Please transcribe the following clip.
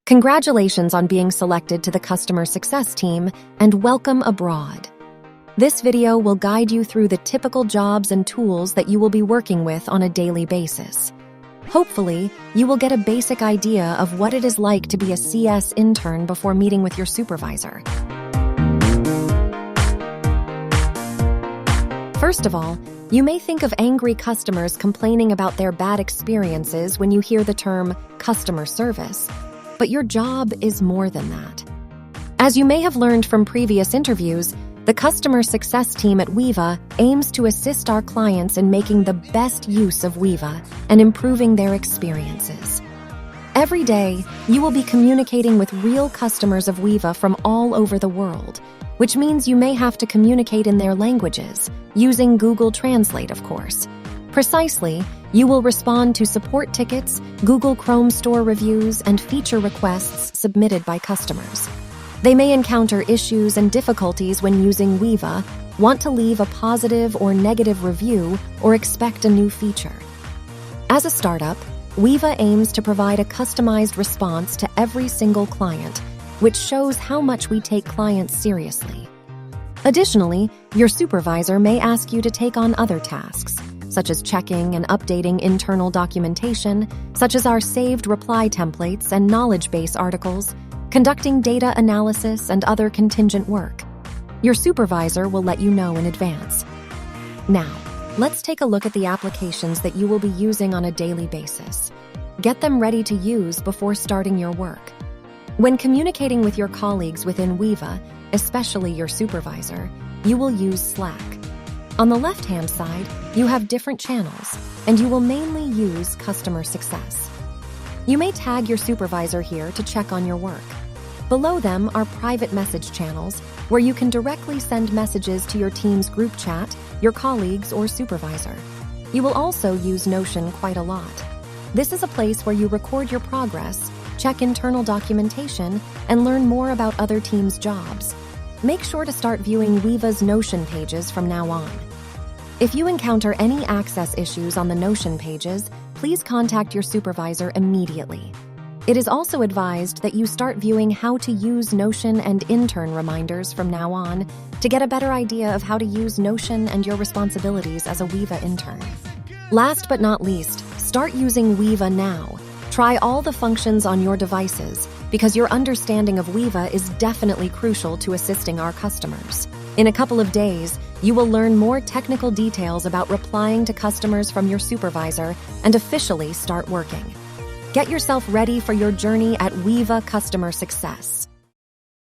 Congratulations on being selected to the customer success team, and welcome abroad. This video will guide you through the typical jobs and tools that you will be working with on a daily basis. Hopefully, you will get a basic idea of what it is like to be a CS intern before meeting with your supervisor. First of all, you may think of angry customers complaining about their bad experiences when you hear the term customer service, but your job is more than that. As you may have learned from previous interviews, the customer success team at Weava aims to assist our clients in making the best use of Weava and improving their experiences. Every day, you will be communicating with real customers of Weava from all over the world, which means you may have to communicate in their languages, using Google Translate, of course. Precisely, you will respond to support tickets, Google Chrome store reviews, and feature requests submitted by customers. They may encounter issues and difficulties when using Weava, want to leave a positive or negative review, or expect a new feature. As a startup, Weava aims to provide a customized response to every single client, which shows how much we take clients seriously. Additionally, your supervisor may ask you to take on other tasks, such as checking and updating internal documentation, such as our saved reply templates and knowledge base articles, conducting data analysis and other contingent work. Your supervisor will let you know in advance. Now, let's take a look at the applications that you will be using on a daily basis. Get them ready to use before starting your work. When communicating with your colleagues within Weava, especially your supervisor, you will use Slack. On the left-hand side, you have different channels, and you will mainly use customer success. You may tag your supervisor here to check on your work. Below them are private message channels, where you can directly send messages to your team's group chat, your colleagues, or supervisor. You will also use Notion quite a lot. This is a place where you record your progress, check internal documentation, and learn more about other teams' jobs. Make sure to start viewing Weava's Notion pages from now on. If you encounter any access issues on the Notion pages, please contact your supervisor immediately. It is also advised that you start viewing how to use Notion and intern reminders from now on to get a better idea of how to use Notion and your responsibilities as a Weava intern. Last but not least, start using Weava now. Try all the functions on your devices, because your understanding of Weava is definitely crucial to assisting our customers. In a couple of days, you will learn more technical details about replying to customers from your supervisor and officially start working. Get yourself ready for your journey at Weava Customer Success.